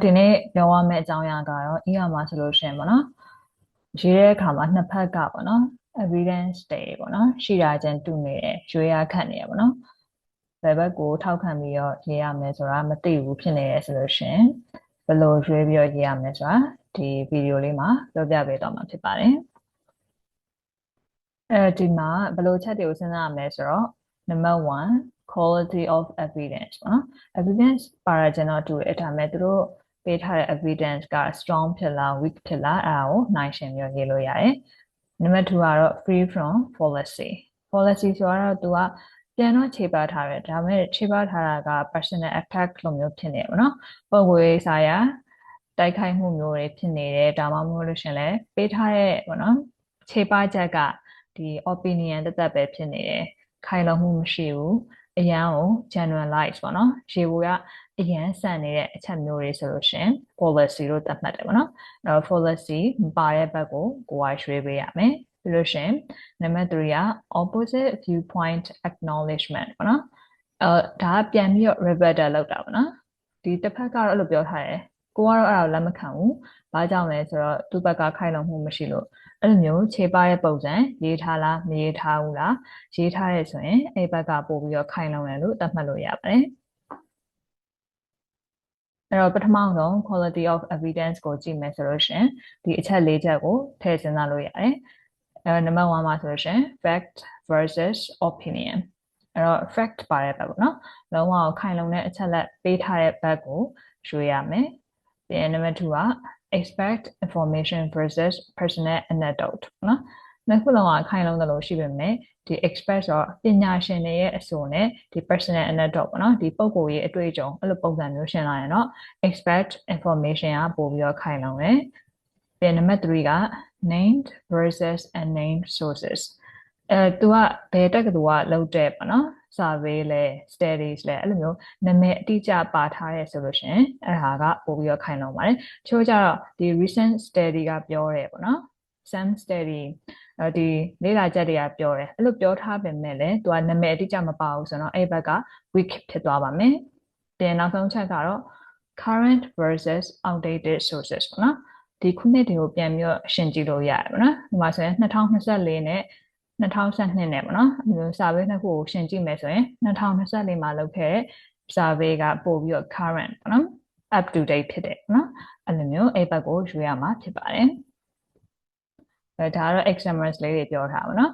ဒီနေ့ပြောရမယ့်အကြောင်းအရာကတော့ မှာဆိုလို့ရှိရင်ပေါ့နော်ရေးတဲ့အခါမှာနှစ်ဖက်ကပေါ့နော် evidence တွေပေါ့နော်ရှိတာချင်းတူနေတယ်ရွေးရခတ်နေရပေါ့နော်ဘယ်ဘက်ကိုထောက်ခံပြီးတော့ရေးရမယ်ဆိုတာမသိဘူးဖြစ်နေရဆိုလို့ရှိရင်ဘယ်လိုရွေးပြီးတော့ရေးရမယ်ဆိုတာဒီဗီဒီယိုလေးမှာပြောပြပေးတော့မှာဖြစ်ပါတယ်ဒီမှာဘယ်လိုချက်တွေကိုစဉ်းစားရမလဲဆိုတော့ number 1 quality of evidence ပေါ့နော် evidence ပါရကျွန်တော်တူတယ်ဒါပေမဲ့သူတို့ပေးထားတဲ့ evidence က strong ဖြစ်လား weak ဖြစ်လားအဲ့ဒါကိုနိုင်ရှင်ပြီးရေးလို့ရတယ်။ Number 2ကတော့ free from fallacy ဆိုတော့သူကပြန်တော့ခြေပထားတယ်ဒါပေမဲ့ခြေပထားတာက personal attack လိုမျိုးဖြစ်နေတယ်ပေါ့နော်။ပုံကိုယ်ဆိုင်ရာတိုက်ခိုက်မှုမျိုးတွေဖြစ်နေတယ်ဒါမှမဟုတ်လို့ရှင်လဲပေးထားတဲ့ပေါ့နော်ခြေပချက်ကဒီ opinion သက်ပဲဖြစ်နေတယ်ခိုင်လုံမှုမရှိဘူးအရန်ကို generalize ပေါ့နော်ရေဘူးကအရန်ဆန်နေတဲ့အချက်မျိုးတွေဆိုလို့ရှင် fallacy လို့သတ်မှတ်တယ်ပေါ့နော်အဲ့တော့ fallacy မပါတဲ့ဘက်ကိုကိုယ်ကရွှေ့ပေးရမယ်ပြီးလို့ရှင် number 3က opposite viewpoint acknowledgement ပေါ့နော်ဒါကပြန်ပြီးတော့ rebuttal လုပ်တာပေါ့နော်ဒီတစ်ဖက်ကတော့အဲ့လိုပြောထားတယ်ကိုကတော့အဲ့ဒါကိုလက်မခံဘူးဘာကြောင့်လဲဆိုတော့သူ့ဘက်ကခိုင်လုံမှုမရှိလို့အဲ့လိုမျိုးခြေပတဲ့ပုံစံရေးထားလားမရေးထားဘူးလားရေးထားရဲဆိုရင်အဲ့ဘက်ကပို့ပြီးတော့ခိုင်လုံတယ်လို့သတ်မှတ်လို့ရပါတယ်အဲ့တော့ပထမဆုံး quality of evidence ကိုကြည့်မယ်ဆိုလို့ရှင်ဒီအချက်၄ချက်ကိုထည့်စဉ်းစားလို့ရတယ်အဲ့တော့ number 1မှာဆိုလို့ရှင် fact versus opinion အဲ့တော့ fact ပါတဲ့ဘက်ပေါ့နော်လုံးဝခိုင်လုံတဲ့အချက်လက်ပေးထားတဲ့ဘက်ကိုရွှေ့ရမယ်ပြီးရင် number 2က expect information versus personal anecdote နော်နှစ်ခုလုံးကခိုင်လုံတယ်လို့ရှိပေမဲ့ဒီ expert ဆိုတော့ပညာရှင်တွေရဲ့အဆိုနဲ့ဒီ personal anecdote ပေါ့နော်ဒီပုံကိုယ်ရေးအတွေ့အကြုံအဲ့လိုပုံစံမျိုးရှင်းလာရင်တော့ expert information ကပို့ပြီးတော့ခိုင်လုံတယ်ပြီးရင် number 3က named versus unnamed sources သူကဘယ်တက္ကသိုလ်ကလုပ်တဲ့ပေါ့နော် survey လဲ studies လဲအဲ့လိုမျိုးနာမည်အတိအကျပါထားရဲဆိုလို့ရှင်အဲ့ဒါကပို့ပြီးတော့ခိုင်လုံပါတယ်ချို့ကြတော့ဒီ recent study ကပြောတယ်ပေါ့နော် some study ဒီလေ့လာချက်တွေကပြောတယ်အဲ့လိုပြောထားပေမဲ့လည်းသူကနာမည်အတိအကျမပါဘူးဆိုတော့အဲ့ဘက်က weak ဖြစ်သွားပါမယ်ပြန်နောက်ဆုံးချက်ကတော့ current versus outdated sources ပေါ့နော်ဒီခုနှစ်တွေကိုပြန်ပြီးတော့ရှင်းကြည့်လို့ရတယ်ပေါ့နော်ဒီမှာဆိုရင်2024နဲ့2012နဲ့ပေါ့နော်ဒီလို survey နှစ်ခုကိုရှင်းကြည့်မယ်ဆိုရင်2024မှာလုပ်ခဲ့တဲ့ survey ကပို့ပြီးတော့ current ပေါ့နော် up to date ဖြစ်တယ်ပေါ့နော်အဲ့လိုမျိုးအဲ့ဘက်ကိုယူရမှာဖြစ်ပါတယ်ဒါကတော့ examples လေးတွေပြောထားပါတော့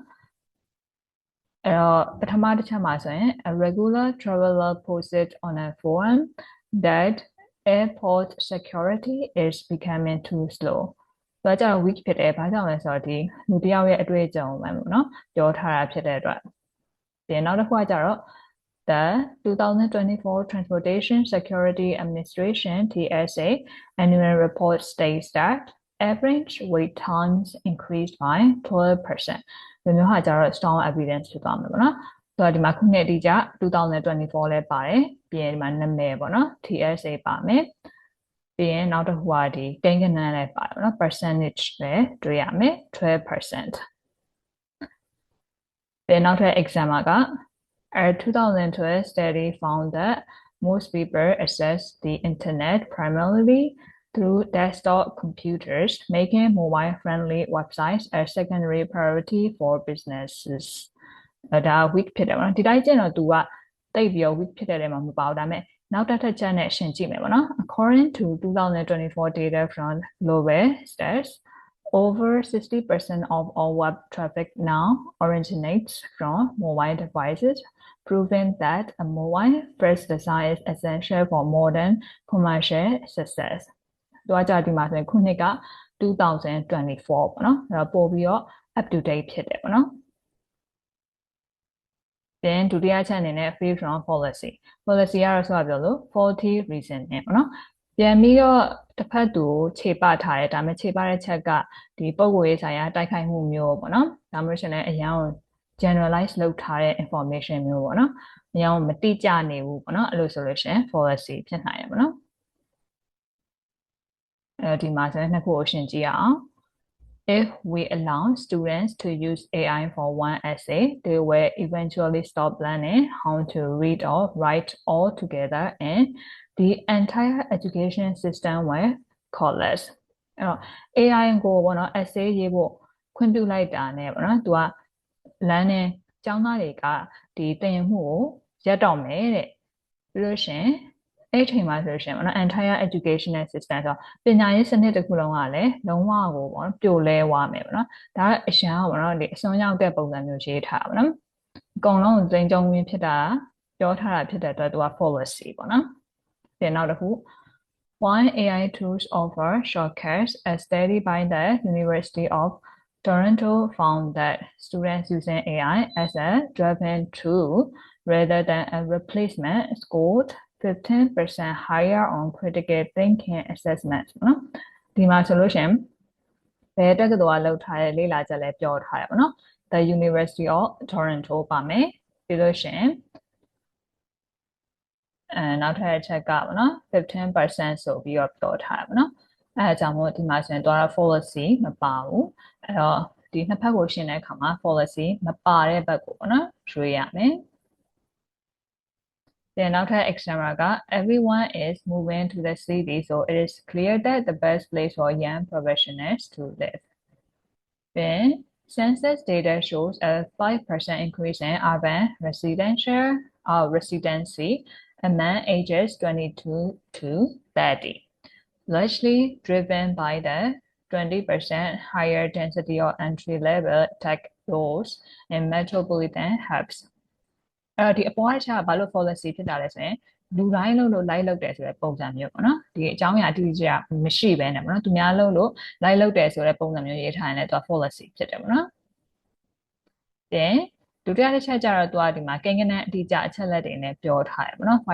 အဲ့တော့ပထမတစ်ချက်မှာဆိုရင် a regular traveler posted on a forum that airport security is becoming too slow ဒါကြောင့် weak ဖြစ်တယ်ဘာကြောင့်လဲဆိုတော့ဒီလူတစ်ယောက်ရဲ့အတွေ့အကြုံပဲပေါ့နော်ပြောထားတာဖြစ်တဲ့အတွက်ဒီနောက်တစ်ခုကကြတော့The 2024 Transportation Security Administration (TSA) annual report states that average wait times increased by 12%. ဒီမျိုးဟာကြတော့ strong evidence ဖြစ်သွားမှာပေါ့နော်။ဆိုတော့ဒီမှာခုနှစ်အတိအကျ2024လဲပါတယ်။ပြီးရင်ဒီမှာနာမည်ပေါ့နော် TSA ပါမယ်။ပြီးရင်နောက်တစ်ခုကဒီကိန်းဂဏန်းလဲပါတယ်ပေါ့နော် percentage လဲတွေ့ရမယ် 12%ပြီးနောက်ထပ် example ကA 2012 study found that most people access the internet primarily through desktop computers, making mobile-friendly websites a secondary priority for businesses. ဒါ weak ဖြစ်တယ်ပေါ့နော်ဒီတိုင်းကျင့်တော့သူကတိတ်ပြီးတော့ weak ဖြစ်တဲ့နေရာမှာမပါဘူးဒါပေမဲ့နောက်တစ်ထပ်ချက်နဲ့ရှင်းကြည့်မယ်ပေါ့နော် According to 2024 data from Global Stats over 60% of all web traffic now originates from mobile devices, proving that a mobile-first design is essential for modern commercial success. သူကကြဒီမှာဆိုရင်ခုနှစ်က2024ပေါ့နော်အဲ့တော့ပို့ပြီးတော့ up to date ဖြစ်တယ်ပေါ့နော်ပြန်ဒုတိယချက်အနေနဲ့ free from fallacy ကတော့ဆိုတာပြောလို့ faulty reasoning ပေါ့နော်ပြန်ပြီးတော့တစ်ဖက်သူခြေပထားတယ်ဒါပေမဲ့ခြေပတဲ့ချက်ကဒီပုံကိုယ်ရေးဆိုင်ရာတိုက်ခိုက်မှုမျိုးပေါ့နော်ဒါမှမဟုတ်ရှင်လည်းအရန်ကို generalize လုပ်ထားတဲ့ information မျိုးပေါ့နော်အရန်ကိုမတိကျနေဘူးပေါ့နော်အဲ့လိုဆိုလို့ရှင် fallacy ဖြစ်နိုင်တယ်ပေါ့နော်ဒီမှာဆိုရင်နှစ်ခုကိုရှင်းကြည့်အောင်If we allow students to use AI for one essay, they will eventually stop learning how to read or write all together and the entire education system were collapse အဲ့တော့ AI ကိုပေါ့နော် essay ရေးဖို့ခွင့်ပြုလိုက်တာနဲ့ပေါ့နော်သူကလမ်းနဲ့ကျောင်းသားတွေကဒီတင်မှုကိုရပ်တော့မယ်တဲ့ပြီးလို့ရှင်အဲ့ချိန်မှာဆိုရှင်ပေါ့နော် entire educational system ဆိုပညာရေးစနစ်တစ်ခုလုံးကလည်းလုံးဝကိုပေါ့နော်ပြိုလဲသွားမယ်ပေါ့နော်ဒါကအရှမ်းပေါ့နော်ဒီအစွန်းရောက်တဲ့ပုံစံမျိုးရေးထားပါနော်အကုန်လုံးသိမ်းကြုံရင်းဖြစ်တာပြောထားတာဖြစ်တဲ့အတွက်သူက policy ပေါ့နော်ပြန်နောက်တစ်ခုWhile AI tools offer shortcuts, a study by the University of Toronto found that students using AI as a driven tool rather than a replacement scored 15% higher on critical thinking assessment နော်ဒီမှာဆိုလို့ရှိရင်ဘယ်တက္ကသိုလ်ကလောက်ထားတဲ့လေ့လာချက်လဲပြောထားရပါတော့ The University of Toronto ပါမယ်ပြီးလို့ရှိရင်နောက်ထပ်အချက်ကပေါ့နော်15% ဆိုပြီးတော့ပြောထားပါနော်အဲအကြောင်းမို့ဒီမှာဆိုရင်တော့ policy မပါဘူးအဲ့တော့ဒီနှစ်ဖက်ကိုရှင်းတဲ့အခါမှာ policy မပါတဲ့ဘက်ကိုပေါ့နော်ရွေးရမယ်Then after example, everyone is moving to the city, so it is clear that the best place for young professionals to live. Then census data shows a 5% increase in urban residency among ages 22 to 30, largely driven by the 20% higher density of entry-level tech roles in metropolitan hubs. ဒီအပေါ်ကချက်ဘာလို့ policy ဖြစ်တာလဲဆိုရင်လူတိုင်းလို့လိုက်လုပ်တယ်ဆိုတဲ့ပုံစံမျိုးပေါ့နော်ဒီအကြောင်းအရာအတိအကျမရှိဘဲနဲ့ပေါ့နော်သူများလို့လိုက်လုပ်တယ်ဆိုတဲ့ပုံစံမျိုးရေးထားရင်လည်းသူက policy ဖြစ်တယ်ပေါ့နော်ပြန်ဒုတိယတစ်ချက်ကျတော့သူကဒီမှာကိန်းဂဏန်းအတိအကျအချက်လက်တွေနဲ့ပြောထားတယ်ပေါ့နော် 5%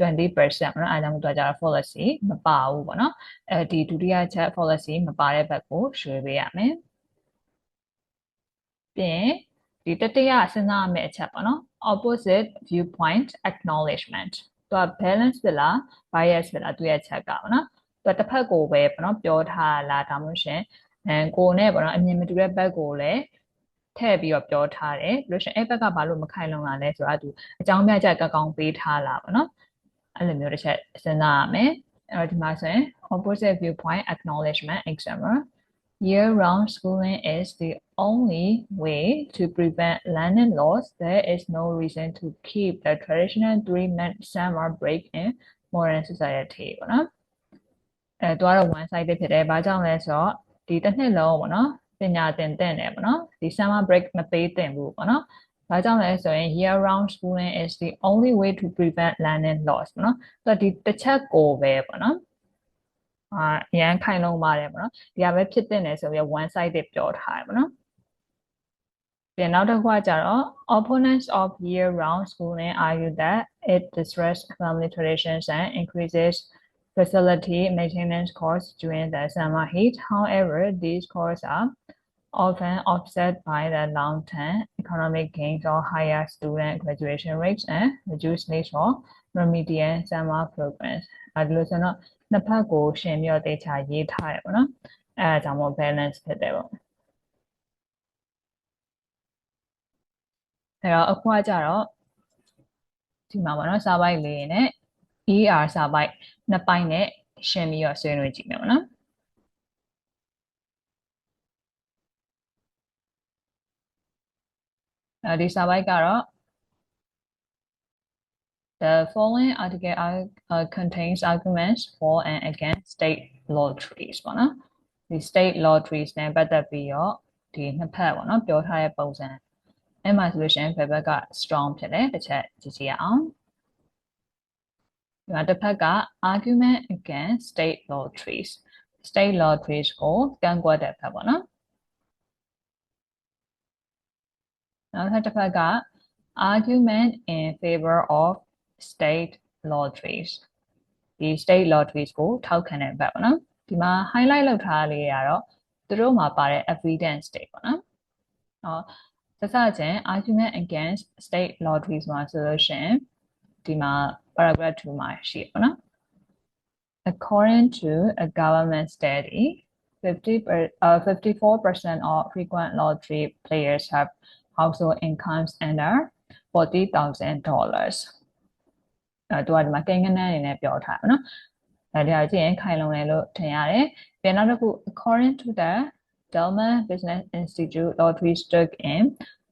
20% ပေါ့နော်အဲဒါကြောင့်သူကကျတော့ policy မပါဘူးပေါ့နော်ဒီဒုတိယချက် policy မပါတဲ့ဘက်ကိုရွှေ့ပေးရမယ်ပြန်ဒီတတိယစဉ်းစားရမယ့်အချက်ပေါ့နော် opposite viewpoint acknowledgement သူက balance ဖြစ်လား bias ဖြစ်လားသူရဲ့ချက်ကပေါ့နော်သူကတစ်ဖက်ကိုပဲပေါ့နော်ပြောထားလားဒါမှမဟုတ်ရှင်ကိုနဲ့ပေါ့နော်အမြင်မတူတဲ့ဘက်ကိုလည်းထည့်ပြီးတော့ပြောထားတယ်ပြီးလို့ရှင်အဲ့ဘက်ကဘာလို့မခိုင်လုံလာလဲဆိုတာသူအကြောင်းပြချက်ကောင်းပေးထားလားပေါ့နော်အဲ့လိုမျိုးတစ်ချက်စဉ်းစားရမယ်အဲ့တော့ဒီမှာဆိုရင် opposite viewpoint acknowledgement example Year-round schooling is the only way to prevent learning loss. There is no reason to keep the traditional 3-month summer break in modern society ပေါ့နော်သူကတော့ one sided ဖြစ်တယ်။ဘာကြောင့်လဲဆိုတော့ဒီတစ်နှစ်လုံးပေါ့နော်ပညာသင်တယ်ပေါ့နော်ဒီ summer break မပေးသင့်ဘူးပေါ့နော်ဘာကြောင့်လဲဆိုရင် year-round schooling is the only way to prevent learning loss ပေါ့နော်သူကဒီတစ်ချက်ကိုပဲပေါ့နော်ရန်ခိုင်လုံးပါတယ်ပေါ့နော်ဒီကပဲဖြစ်တဲ့နယ်ဆိုပြီး one sided ပြောထားတယ်ပေါ့နော်ပြန်နောက်တစ်ခုကကြတော့ opponents of year-round schooling argue that it disrupts family traditions and increases facility maintenance costs during the summer heat. However, these costs are often offset by the long-term economic gains of higher student graduation rates and reduced need for remedial summer programs. အဲဒီလိုဆိုတော့နှစ်ဖက်ကိုရှင်းပြီးတော့တေချာရေးထားရပါတော့။အဲဒါကြောင့်မို့ balance ဖြစ်တယ်ပေါ့။အဲ့တော့အခုကကြတော့ဒီမှာပေါ့နော်စာပိုက်လေးနဲ့ ER စာပိုက်နှစ်ပိုင်းနဲ့ရှင်းပြီးတော့ဆွေးနွေးကြည့်မယ်ပေါ့နော်ဒီစာပိုက်ကတော့ The following article contains arguments for and against state lotteries ပေါ့နော်ဒီ state lotteries နဲ့ပတ်သက်ပြီးတော့ဒီနှစ်ဖက်ပေါ့နော်ပြောထားတဲ့ပုံစံအဲ့မှာဆိုလို့ရှိရင်ဘယ်ဘက်က strong ဖြစ်လဲတစ်ချက်ကြည့်ကြည့်ရအောင်ဒီမှာတစ်ဖက်က argument against state lotteries state lotteries ကိုကန့်ကွက်တဲ့ဘက်ပေါ့နော်နောက်ထပ်တစ်ဖက်က argument in favor of state lotteries ဒီ state lotteries ကိုထောက်ခံတဲ့ဘက်ပေါ့နော်ဒီမှာ highlight လုပ်ထားလေးရတော့သူတို့မှာပါတဲ့ evidence တွေပေါ့နော်စစချင်း argument against state lotteries မှာဆိုလို့ရှိရင်ဒီမှာ paragraph 2မှာရှိရပါနော် According to a government study 54% of frequent lottery players have household incomes under $40,000 သူကဒီမှာကိန်းဂဏန်းအနေနဲ့ပြောထားပါနော်ဒီဟာကြည့်ရင်ခိုင်လုံတယ်လို့ထင်ရတယ်ပြန်နောက်တစ်ခု according to the Delman Business Institute lottery took in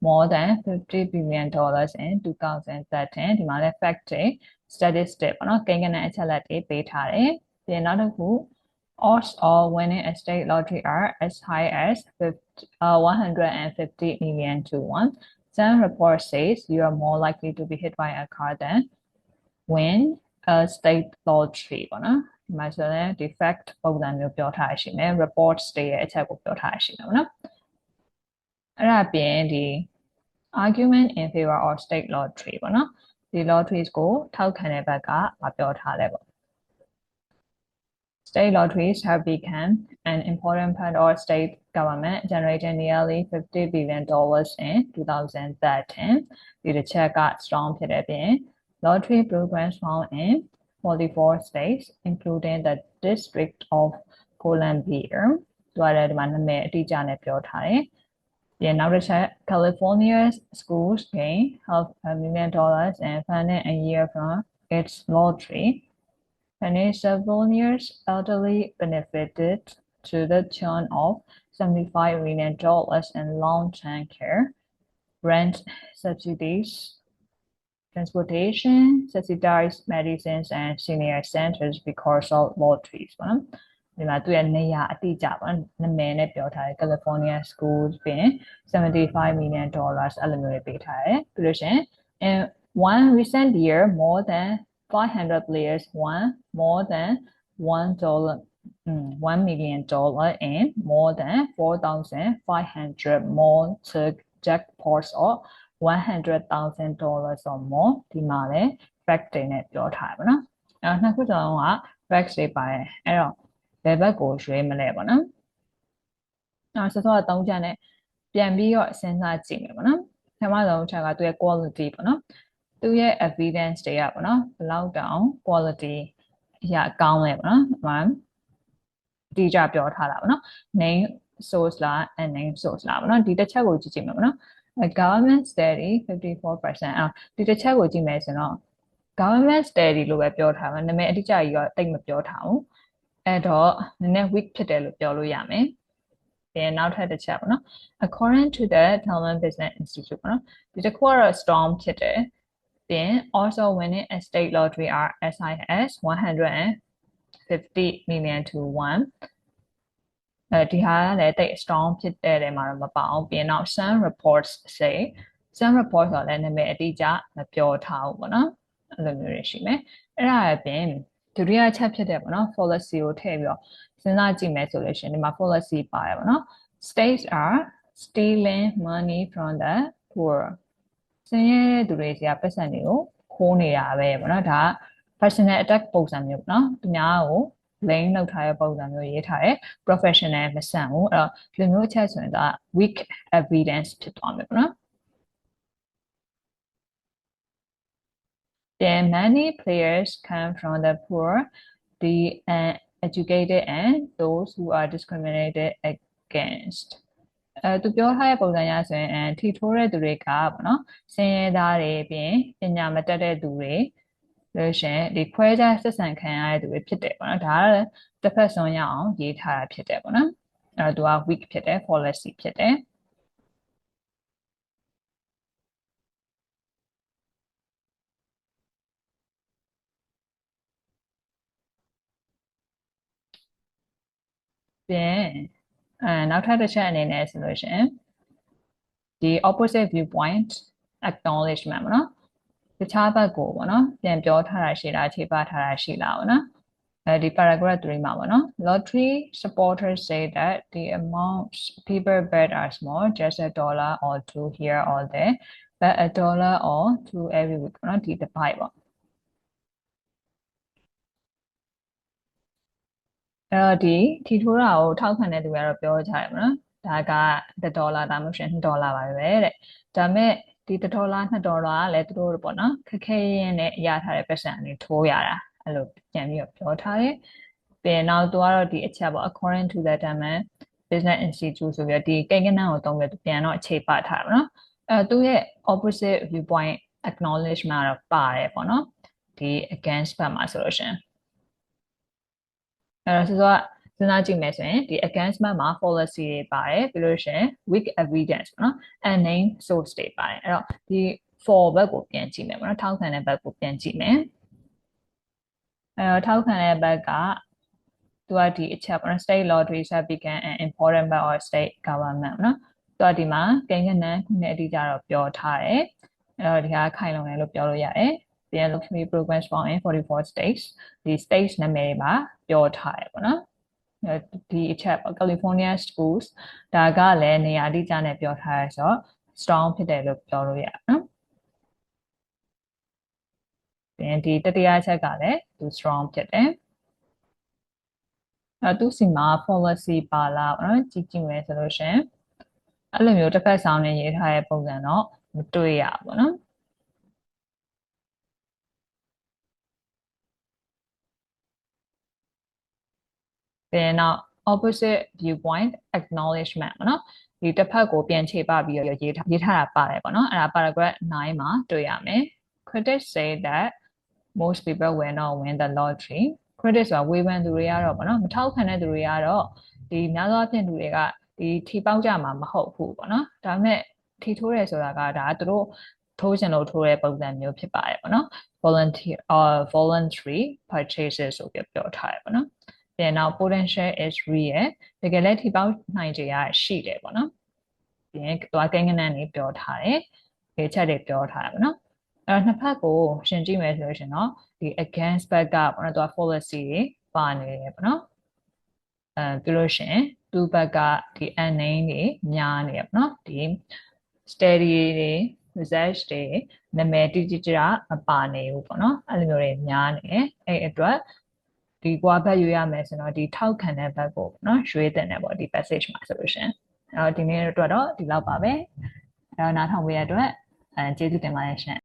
more than $50 billion in 2013ဒီမှာလည်း fact တွေ statistic ပေါ့နော်ကိန်းဂဏန်းအချက်လက်တွေပေးထားတယ်ပြန်နောက်တစ်ခုodds of winning a state lottery are as high as 150 million to 1 some report says you are more likely to be hit by a car than win a state lottery ပေါ့နော်ဒီမှာဆိုရင် defect ပုံစံမျိုးပြောထားရှိမယ် reports တွေရဲ့အချက်ကိုပြောထားရှိတယ်ပေါ့နော်အဲ့ဒါပြင်ဒီ argument in favor of state lottery ပေါ့နော်ဒီ lotteries ကိုထောက်ခံတဲ့ဘက်ကမပြောထားလဲပေါ့ State lotteries have become an important part of state government, generating nearly $50 billion in 2013. ဒီတစ်ချက်က strong ဖြစ်တဲ့ပြင် lottery programs found in 44 states, including the District of Columbia. သူကလည်းဒီမှာနာမည်အတိအကျနဲ့ပြောထားတယ်။ပြန်နောက်တစ်ချက် California schools gain $500 million in funding a year from its lottery.Pennsylvania's elderly benefited to the tune of $75 million in long-term care, rent subsidies, transportation, subsidized medicines, and senior centers because of lotteries. ဒီမှာသူရဲ့နေရာအတိအကျပေါ့နာမည်နဲ့ပြောထားတယ် California schools ပြင်$75 million အဲ့လိုမျိုးပေးထားတယ်ပြီးလို့ရှိရင် in one recent year more than 500 players won more than $1 million and more than 4,500 more took jackpots of $100,000 or more ဒီမှာလည်း fact တွေနဲ့ပြောထားပါနော်နှစ်ခုစလုံးက fact တွေပါတယ်အဲ့တော့ဘယ်ဘက်ကိုရွေးမလဲပေါ့နော်ဆောစောက3ချက်နဲ့ပြန်ပြီးတော့စဉ်းစားကြည့်မယ်ပေါ့နော်ပထမဆုံးချက်ကသူရဲ့ quality ပေါ့နော်သူရဲ့ evidence တွေကပေါ့နော်ဘယ်လောက်တောင် quality အရာကောင်းလဲပေါ့နော်ဒီကြပြောထားတာပေါ့နော် name source လား unnamed source လားပေါ့နော်ဒီတစ်ချက်ကိုကြည့်ကြည့်မယ်ပေါ့နော် government study 54% ဒီတစ်ချက်ကိုကြည့်မယ်ဆိုတော့ government study လို့ပဲပြောထားမှာနာမည်အတိအကျကြီးတော့တိတ်မပြောထားဘူးအဲ့တော့နည်းနည်း weak ဖြစ်တယ်လို့ပြောလို့ရမယ်ပြန်နောက်ထပ်တစ်ချက်ပေါ့နော် according to the Delman Business Institute ပေါ့နော်ဒီတစ်ခုကတော့ strong ဖြစ်တယ်ပြင် also winning a state lottery are as high as 150 million to 1ဒီဟာကလည်းတိတ် strong ဖြစ်တဲ့နေရာမှာတော့မပါအောင်ပြင်တော့ some reports say some reports ဆိုလည်းနာမည်အတိအကျမပြောထားဘူးပေါ့နော်အဲ့လိုမျိုးတွေရှိမယ်အဲ့ဒါအပြင်ဒုတိယချက်ဖြစ်တဲ့ပေါ့နော် policy ကိုထည့်ပြီးတော့စဉ်းစားကြည့်မယ်ဆိုလို့ရှိရင်ဒီမှာ policy ပါတယ်ပေါ့နော် states are stealing money from the poor ဆင်းရဲတဲ့သူတွေစီကပတ်စံတွေကိုခိုးနေတာပဲပေါ့နော်ဒါက personal attack ပုံစံမျိုးပေါ့နော်သူများကို link လုပ်ထားတဲ့ပုံစံမျိုးရေးထားတယ် professional မဆန်ဘူးအဲ့တော့ဒီလိုမျိုးအချက်ဆိုရင်ဒါ weak evidence ဖြစ်သွားမယ်ပေါ့နော်Then many players come from the poor, the uneducated, and those who are discriminated against. သူပြောထားတဲ့ပုံစံရဆိုရင်ထီထိုးတဲ့သူတွေကပေါ့နော်ဆင်းရဲသားတွေပြင်ပညာမတတ်တဲ့သူတွေလို့ရှင်ဒီခွဲခြားဆက်ဆံခံရတဲ့သူတွေဖြစ်တယ်ပေါ့နော်ဒါကတစ်ဖက်ဆုံးရအောင်ရေးထားတာဖြစ်တယ်ပေါ့နော်အဲ့တော့သူက weak ဖြစ်တယ် policy ဖြစ်တယ်ပြင်နောက်ထပ်တစ်ချက်အနေနဲ့ဆိုလို့ရှင်ဒီ opposite viewpoint acknowledgement ပေါ့နော်တခြားဘက်ကိုပေါ့နော်ပြန်ပြောထားတာရှိလားခြေပထားတာရှိလားပေါ့နော်ဒီ paragraph 3မှာပေါ့နော် lottery supporters say that the amount people bet are small just $1 or $2 here or there but $1 or $2 every week ပေါ့နော်ဒီတစ်ပိုက်ပေါ့အဲ့တော့ဒီထီထိုးတာကိုထောက်ခံတဲ့သူကတော့ပြောကြတယ်ပေါ့နော်ဒါက$1ဒါမှမဟုတ်$2ပါပဲတဲ့ဒါမဲ့ဒီ$2 $2ကလည်းသူတို့ပေါ့နော်ခက်ခဲရင်းနဲ့ရထားတဲ့ပတ်စံအနေထိုးရတာအဲ့လိုပြန်ပြီးတော့ပြောထားတယ်ပြန်နောက်သူကတော့ဒီအချက်ပေါ့ according to the Delman Business Institute ဆိုပြီးတော့ဒီကိန်းဂဏန်းကိုသုံးပြီးပြန်တော့အခြေပထားတယ်ပေါ့နော်သူရဲ့ opposite viewpoint acknowledgement ကတော့ပါတယ်ပေါ့နော်ဒီ ဒီ against ဘက်မှာဆိုလို့ရှင်အဲ့တော့ဆိုတော့စဉ်းစားကြည့်မယ်ဆိုရင်ဒီ against ဘက်မှာ fallacy တွေပါတယ်ပြီးလို့ရှင် weak evidence ပေါ့နော် unnamed source တွေပါတယ်အဲ့တော့ဒီ for ဘက်ကိုပြန်ကြည့်မယ်ပေါ့နော်ထောက်ခံတဲ့ဘက်ကိုပြန်ကြည့်မယ်အဲ့တော့ထောက်ခံတဲ့ဘက်ကသူကဒီအချက်ပေါ့နော် state lotteries have become an important part of state government နော်သူကဒီမှာကိန်းဂဏန်းခုနှစ်အတိအကျတော့ပြောထားတယ်အဲ့တော့ဒီဟာခိုင်လုံတယ်လို့ပြောလို့ရတယ်ပြန် lottery programs found in 44 states ဒီ states နာမည်တွေပါပြောထားတယ်ပေါ့နော်ဒီအချက်ပေါ့ California schools ဒါကလည်းနေရာအတိအကျနဲ့ပြောထားရဆိုတော့ strong ဖြစ်တယ်လို့ပြောလို့ရတယ်နော်ပြန်ဒီတတိယအချက်ကလည်းသူ strong ဖြစ်တယ်သူစီမှာ policy ပါလားပေါ့နော်ကြည့်မယ်ဆိုလို့ရှင်အဲ့လိုမျိုးတစ်ဖက်ဆောင်နဲ့ရေးထားတဲ့ပုံစံတော့မတွေ့ရဘူးနော်ပြန်တော့ opposite viewpoint acknowledgement ပေါ့နော်ဒီတစ်ဖက်ကိုပြန်ခြေပပြီးတော့ရေးထားတာပါတယ်ပေါ့နော်အဲ့ဒါ paragraph 9မှာတွေ့ရမယ် critics say that most people will not win the lottery critics ဆိုတာဝေဖန်သူတွေကတော့ပေါ့နော်မထောက်ခံတဲ့သူတွေကတော့ဒီများသောအားဖြင့်သူတွေကဒီထီပေါက်ကြမှာမဟုတ်ဘူးပေါ့နော်ဒါပေမဲ့ထီထိုးတယ်ဆိုတာကဒါသူတို့ထိုးချင်လို့ထိုးတဲ့ပုံစံမျိုးဖြစ်ပါတယ်ပေါ့နော် voluntary purchases ဆိုပြီးပြောထားတယ်ပေါ့နော်ပြန်တော့ potential is real တကယ်လည်းထီပေါက်နိုင်ကြရရှိတယ်ပေါ့နော်ပြန်သွားကိန်းဂဏန်းတွေပြောထားတယ်ဒီချက်တွေပြောထားတယ်ပေါ့နော်အဲ့တော့နှစ်ဖက်ကိုရှင်းကြည့်မယ်ဆိုလို့ရှင်တော့ဒီ against ဘက်ကပေါ့နော်သူက fallacy တွေပါနေတယ်ပေါ့နော်ပြီးလို့ရှင်သူ့ဘက်ကဒီ unnamed တွေများနေတယ်ပေါ့နော်ဒီ study တွေ research တွေနာမည်တိတိကျကျမပါနေဘူးပေါ့နော်အဲ့လိုမျိုးတွေများနေတယ်အဲ့အတွက်ဒီကွာဘက်ရွေးရမယ်ဆိုတော့ဒီထောက်ခံတဲ့ဘက်ကိုနော်ရွေးတင်တယ်ပေါ့ဒီ passage မှာဆိုလို့ရှင်အဲ့တော့ဒီနေ့အတွက်တော့ဒီလောက်ပါပဲအဲ့တော့နားထောင်ပေးရတဲ့အတွက်ကျေးဇူးတင်ပါတယ်ရှင်